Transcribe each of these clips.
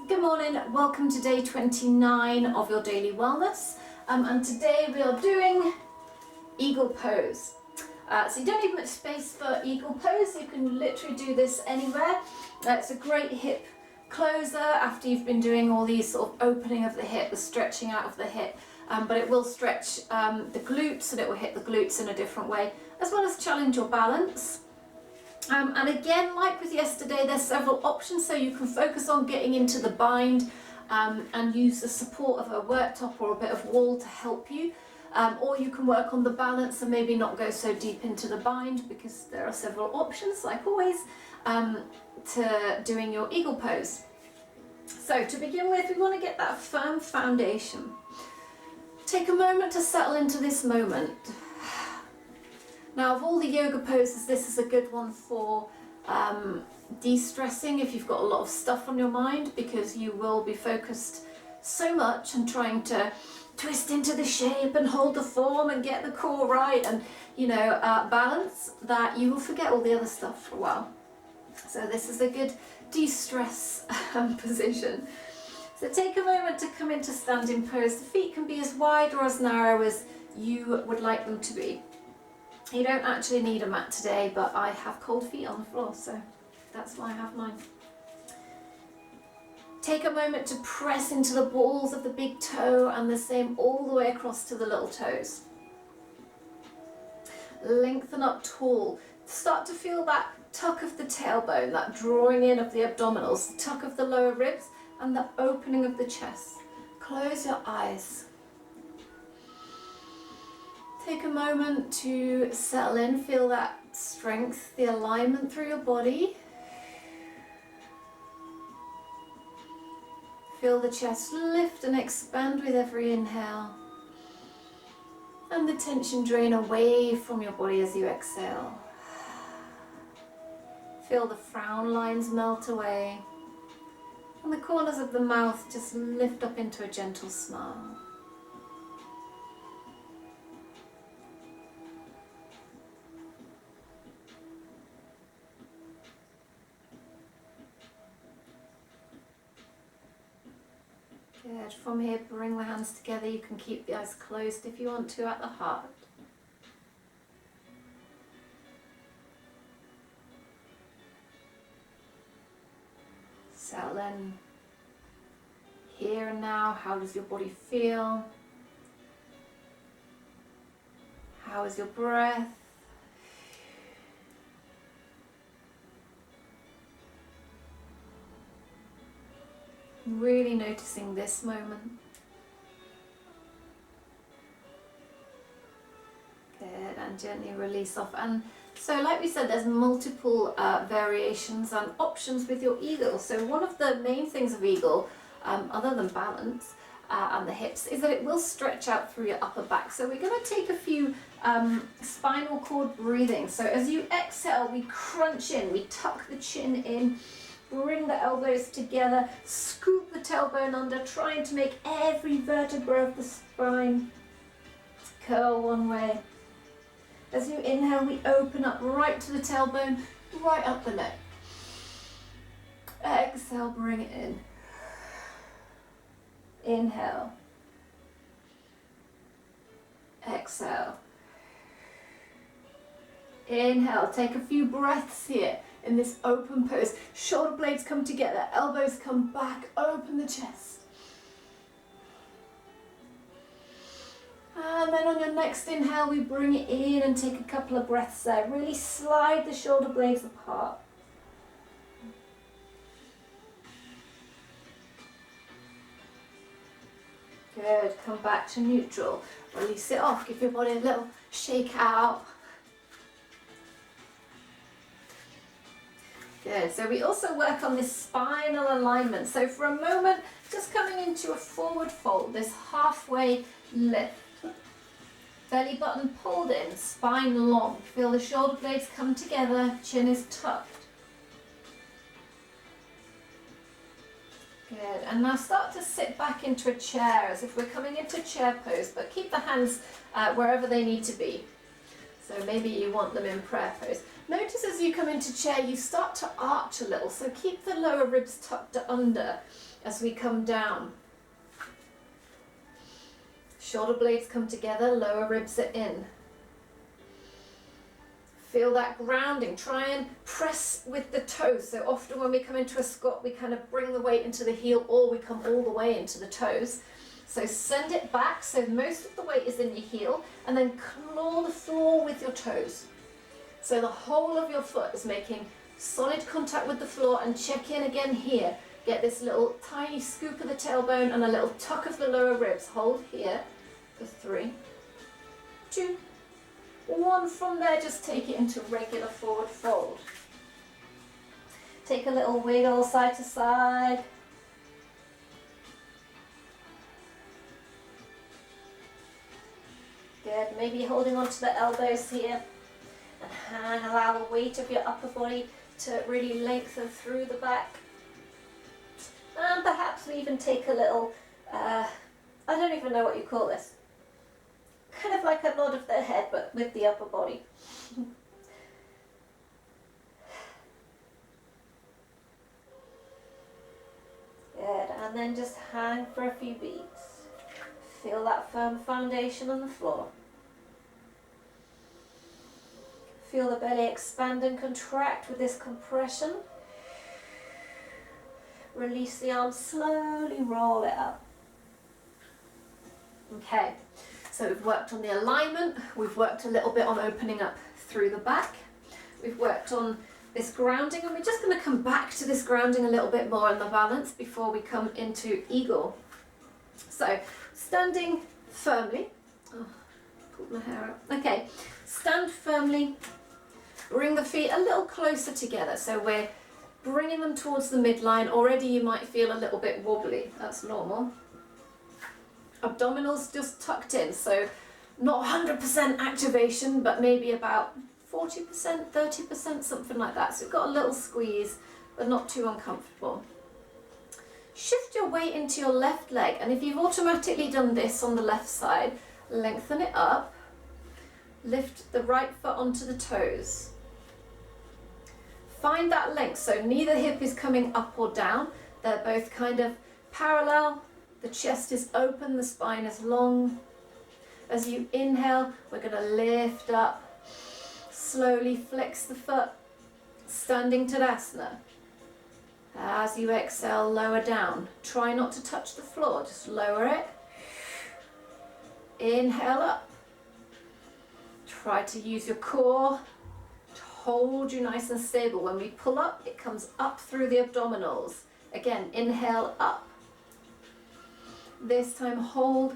Good morning, welcome to day 29 of your daily wellness, and today we are doing eagle pose. So you don't need much space for eagle pose, you can literally do this anywhere. It's a great hip closer after you've been doing all these sort of opening of the hip, the stretching out of the hip, but it will stretch the glutes and it will hit the glutes in a different way, as well as challenge your balance. And again, like with yesterday, there's several options, so you can focus on getting into the bind and use the support of a worktop or a bit of wall to help you. Or you can work on the balance and maybe not go so deep into the bind, because there are several options, like always, to doing your eagle pose. So to begin with, we want to get that firm foundation. Take a moment to settle into this moment. Now, of all the yoga poses, this is a good one for de-stressing if you've got a lot of stuff on your mind, because you will be focused so much and trying to twist into the shape and hold the form and get the core right and, balance, that you will forget all the other stuff for a while. So this is a good de-stress position. So take a moment to come into standing pose. The feet can be as wide or as narrow as you would like them to be. You don't actually need a mat today, but I have cold feet on the floor, so that's why I have mine. Take a moment to press into the balls of the big toe and the same all the way across to the little toes. Lengthen up tall. Start to feel that tuck of the tailbone, that drawing in of the abdominals, the tuck of the lower ribs and the opening of the chest. Close your eyes. Take a moment to settle in, feel that strength, the alignment through your body. Feel the chest lift and expand with every inhale. And the tension drain away from your body as you exhale. Feel the frown lines melt away. And the corners of the mouth just lift up into a gentle smile. Good. From here, bring the hands together. You can keep the eyes closed if you want to at the heart. Settle in. Here and now, how does your body feel? How is your breath? Really noticing this moment. Good, and gently release off. And so, like we said, there's multiple variations and options with your eagle. So one of the main things of eagle, other than balance and the hips, is that it will stretch out through your upper back. So we're going to take a few spinal cord breathing. So as you exhale, we crunch in, we tuck the chin in, bring the elbows together, scoop the tailbone under, trying to make every vertebra of the spine curl one way. As you inhale, we open up right to the tailbone, right up the neck. Exhale, bring it in. Inhale. Exhale. Inhale, take a few breaths here. In this open pose, shoulder blades come together, elbows come back, open the chest. And then on your next inhale, we bring it in and take a couple of breaths there. Really slide the shoulder blades apart. Good, come back to neutral. Release it off, give your body a little shake out. Good, so we also work on this spinal alignment. So for a moment, just coming into a forward fold, this halfway lift. Belly button pulled in, spine long. Feel the shoulder blades come together, chin is tucked. Good, and now start to sit back into a chair as if we're coming into chair pose, but keep the hands wherever they need to be. So maybe you want them in prayer pose. Notice as you come into chair, you start to arch a little, so keep the lower ribs tucked under. as we come down. Shoulder blades come together, lower ribs are in. Feel that grounding. Try and press with the toes. So often when we come into a squat, we kind of bring the weight into the heel, or we come all the way into the toes. So send it back, so most of the weight is in your heel, and then claw the floor with your toes. So the whole of your foot is making solid contact with the floor, and check in again here. Get this little tiny scoop of the tailbone and a little tuck of the lower ribs. Hold here for 3, 2, 1. From there, just take it into regular forward fold. Take a little wiggle side to side. Good. Maybe holding onto the elbows here, and allow the weight of your upper body to really lengthen through the back. And perhaps we even take a little, I don't even know what you call this, kind of like a nod of the head, but with the upper body. Good, and then just hang for a few beats. Feel that firm foundation on the floor. Feel the belly expand and contract with this compression. Release the arms, slowly roll it up. Okay, so we've worked on the alignment, we've worked a little bit on opening up through the back, we've worked on this grounding, and we're just going to come back to this grounding a little bit more in the balance before we come into eagle. So, standing firmly, pulled my hair out, okay, stand firmly, bring the feet a little closer together, so we're bringing them towards the midline. Already you might feel a little bit wobbly, that's normal. Abdominals just tucked in, so not 100% activation, but maybe about 40%, 30%, something like that. So we've got a little squeeze, but not too uncomfortable. Shift your weight into your left leg, and if you've automatically done this on the left side, lengthen it up, lift the right foot onto the toes. Find that length, so neither hip is coming up or down, they're both kind of parallel, the chest is open, the spine is long. As you inhale, we're going to lift up, slowly flex the foot, standing Tadasana. As you exhale, lower down. Try not to touch the floor, just lower it. Inhale up. Try to use your core to hold you nice and stable. When we pull up, it comes up through the abdominals. Again, inhale up. This time hold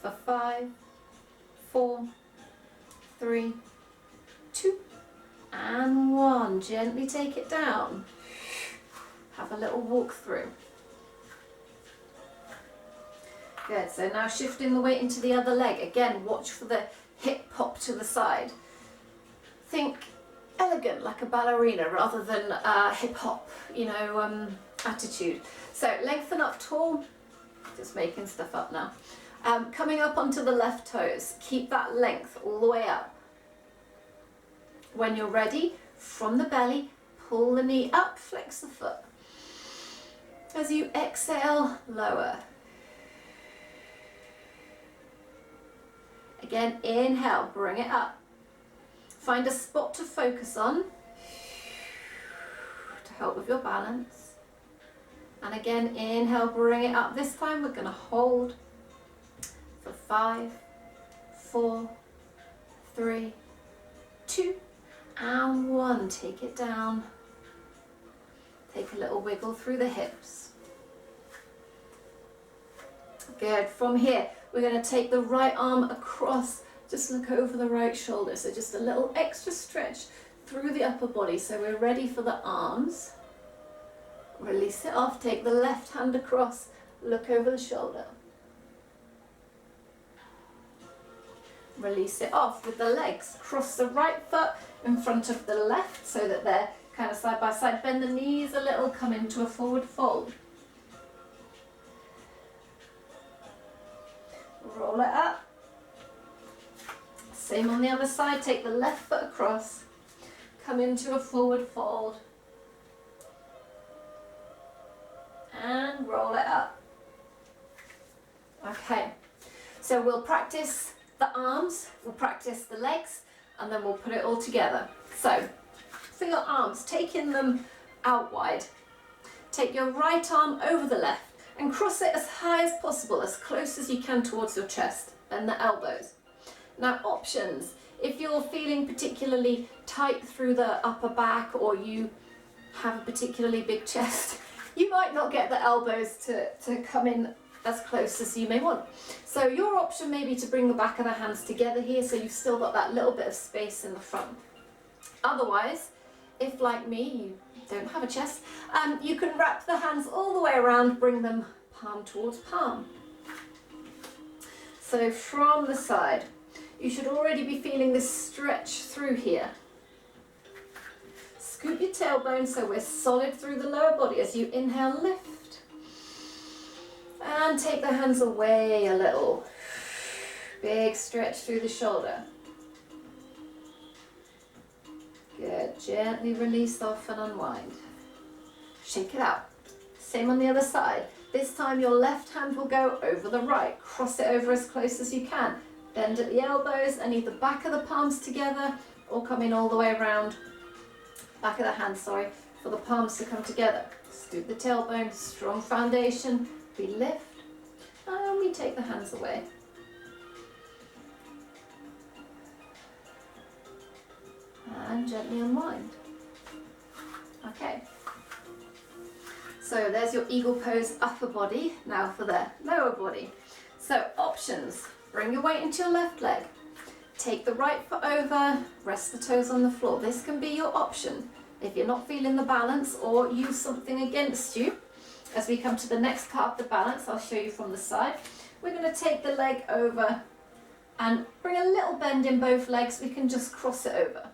for 5, 4, 3, 2, and 1. Gently take it down. Have a little walk through. Good, so now shifting the weight into the other leg. Again, watch for the hip pop to the side. Think elegant, like a ballerina, rather than hip hop, attitude. So lengthen up tall. Just making stuff up now. Coming up onto the left toes. Keep that length all the way up. When you're ready, from the belly, pull the knee up, flex the foot. As you exhale, lower. Again, inhale, bring it up. Find a spot to focus on to help with your balance. And again, inhale, bring it up. This time we're going to hold for 5, 4, 3, 2, and 1. Take it down. Take a little wiggle through the hips. Good. From here, we're going to take the right arm across. Just look over the right shoulder. So just a little extra stretch through the upper body. So we're ready for the arms. Release it off. Take the left hand across. Look over the shoulder. Release it off with the legs. Cross the right foot in front of the left so that they're kind of side by side. Bend the knees a little. Come into a forward fold. Roll it up. Same on the other side. Take the left foot across. Come into a forward fold. And and roll it up. Okay, so we'll practice the arms, we'll practice the legs, and then we'll put it all together. So, for your arms, taking them out wide. Take your right arm over the left and cross it as high as possible, as close as you can towards your chest. Bend the elbows. Now options, if you're feeling particularly tight through the upper back or you have a particularly big chest, you might not get the elbows to come in as close as you may want. So your option may be to bring the back of the hands together here so you've still got that little bit of space in the front. Otherwise, if like me, you don't have a chest, you can wrap the hands all the way around, bring them palm towards palm. So from the side, you should already be feeling this stretch through here. Scoop your tailbone so we're solid through the lower body. As you inhale, lift. And take the hands away a little. Big stretch through the shoulder. Good. Gently release off and unwind. Shake it out. Same on the other side. This time your left hand will go over the right. Cross it over as close as you can. Bend at the elbows and either back of the palms together or come in all the way around. Back of the hands, sorry, for the palms to come together. Scoop the tailbone, strong foundation. We lift and we take the hands away. And gently unwind. Okay. So there's your eagle pose upper body. Now for the lower body. So options. Bring your weight into your left leg. Take the right foot over, rest the toes on the floor. This can be your option if you're not feeling the balance or use something against you. As we come to the next part of the balance, I'll show you from the side. We're going to take the leg over and bring a little bend in both legs. We can just cross it over.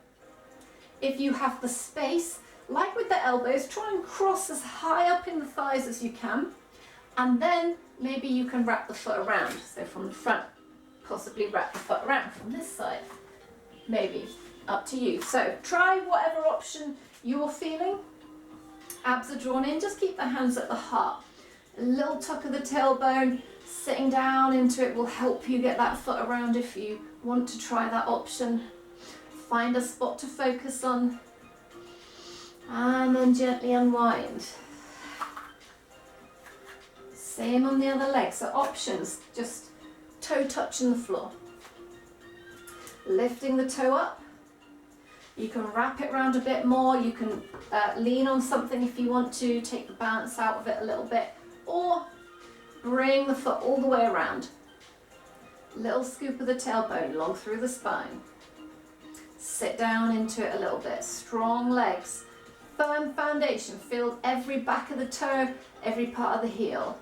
If you have the space, like with the elbows, try and cross as high up in the thighs as you can. And then maybe you can wrap the foot around. So from the front, possibly wrap the foot around from this side. Maybe, up to you. So try whatever option you're feeling. Abs are drawn in, just keep the hands at the heart. A little tuck of the tailbone, sitting down into it will help you get that foot around if you want to try that option. Find a spot to focus on. And then gently unwind. Same on the other leg. So options, just toe touching the floor. Lifting the toe up. You can wrap it around a bit more. You can lean on something if you want to, take the balance out of it a little bit. Or bring the foot all the way around. Little scoop of the tailbone long through the spine. Sit down into it a little bit. Strong legs. Firm foundation. Feel every back of the toe, every part of the heel.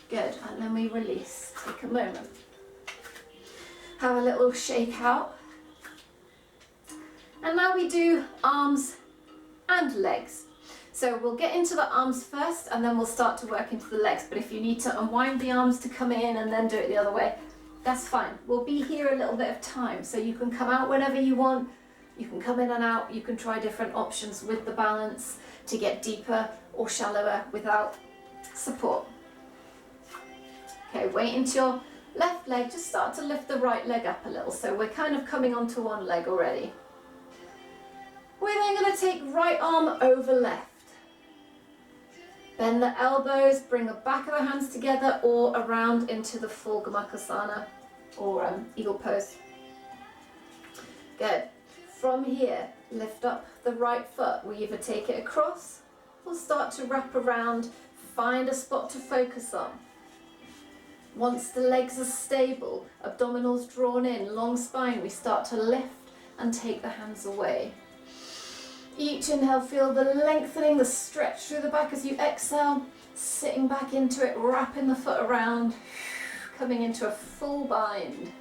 Good. And then we release. Take a moment. Have a little shake out. And now we do arms and legs. So we'll get into the arms first and then we'll start to work into the legs. But if you need to unwind the arms to come in and then do it the other way, that's fine. We'll be here a little bit of time. So you can come out whenever you want. You can come in and out. You can try different options with the balance to get deeper or shallower without support. Okay, weight into your left leg. Just start to lift the right leg up a little. So we're kind of coming onto one leg already. We're then going to take right arm over left. Bend the elbows, bring the back of the hands together or around into the full Gomukhasana or eagle pose. Good. From here, lift up the right foot. We either take it across or start to wrap around. Find a spot to focus on. Once the legs are stable, abdominals drawn in, long spine, we start to lift and take the hands away. Each inhale, feel the lengthening, the stretch through the back as you exhale, sitting back into it, wrapping the foot around, coming into a full bind.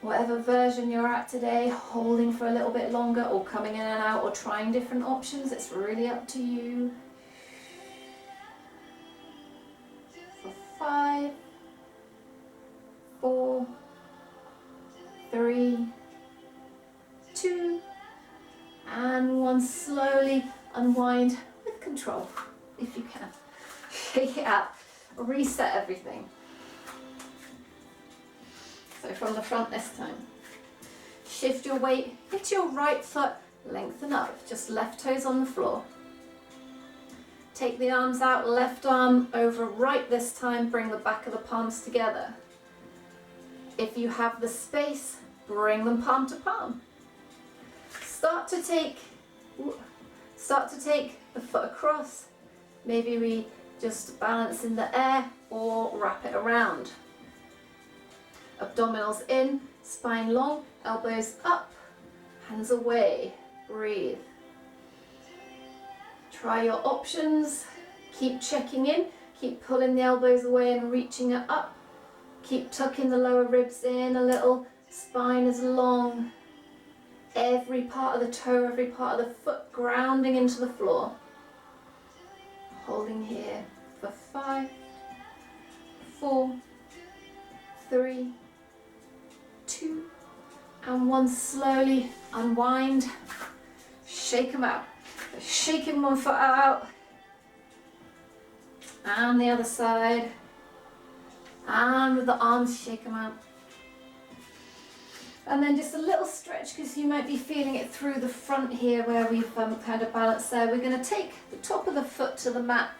Whatever version you're at today, holding for a little bit longer or coming in and out or trying different options, it's really up to you. For 5, 4, 3, 2, and 1. Slowly unwind with control, if you can. shake it out, reset everything. So from the front this time. Shift your weight, hit your right foot, lengthen up, just left toes on the floor. Take the arms out, left arm over right this time, bring the back of the palms together. If you have the space, bring them palm to palm. Start to take the foot across. Maybe we just balance in the air or wrap it around. Abdominals in, spine long, elbows up, hands away. Breathe. Try your options. Keep checking in. Keep pulling the elbows away and reaching it up. Keep tucking the lower ribs in a little. Spine is long. Every part of the toe, every part of the foot grounding into the floor. Holding here for 5, 4, 3, 2, and 1. Slowly unwind. Shake them out. Shaking one foot out. And the other side. And with the arms, shake them out. And then just a little stretch, because you might be feeling it through the front here where we've kind of balanced there. We're going to take the top of the foot to the mat.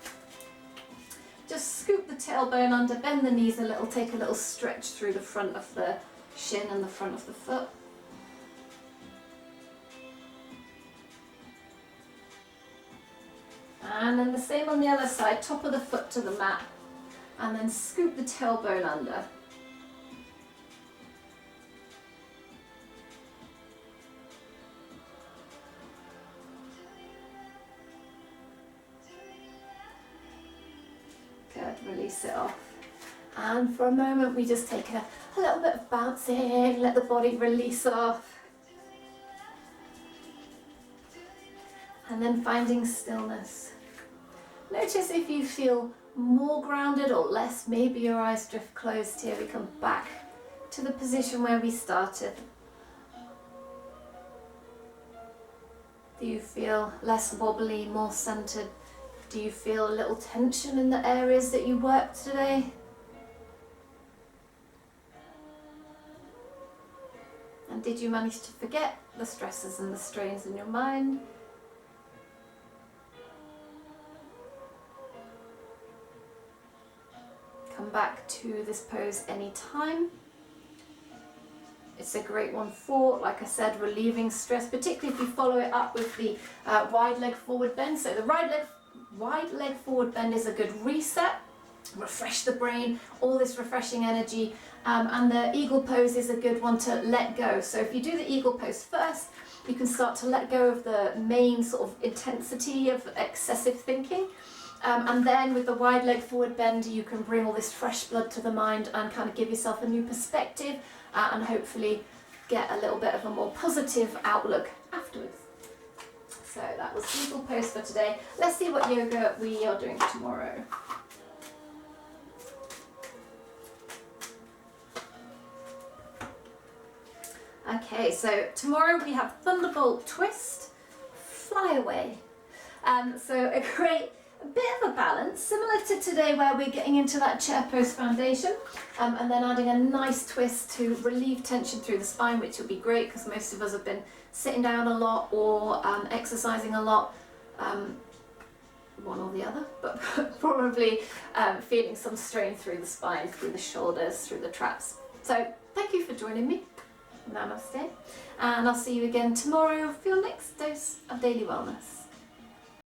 Just scoop the tailbone under, bend the knees a little, take a little stretch through the front of the shin and the front of the foot. And then the same on the other side, top of the foot to the mat. And then scoop the tailbone under. Good, release it off. And for a moment we just take a little bit of bouncing, let the body release off. And then finding stillness. Notice if you feel more grounded or less, maybe your eyes drift closed here. We come back to the position where we started. Do you feel less wobbly, more centered? Do you feel a little tension in the areas that you worked today? And did you manage to forget the stresses and the strains in your mind? Come back to this pose anytime. It's a great one for, like I said, relieving stress, particularly if you follow it up with the wide leg forward bend. So the wide leg forward bend is a good reset, refresh the brain, all this refreshing energy. And the eagle pose is a good one to let go. So if you do the eagle pose first, you can start to let go of the main sort of intensity of excessive thinking. And then with the wide leg forward bend, you can bring all this fresh blood to the mind and kind of give yourself a new perspective and hopefully get a little bit of a more positive outlook afterwards. So that was eagle pose for today. Let's see what yoga we are doing tomorrow. Okay, so tomorrow we have Thunderbolt Twist, Fly Away. So a bit of a balance, similar to today where we're getting into that chair pose foundation and then adding a nice twist to relieve tension through the spine, which will be great because most of us have been sitting down a lot or exercising a lot, one or the other, but probably feeling some strain through the spine, through the shoulders, through the traps. So thank you for joining me. Namaste, and I'll see you again tomorrow for your next dose of Daily Wellness.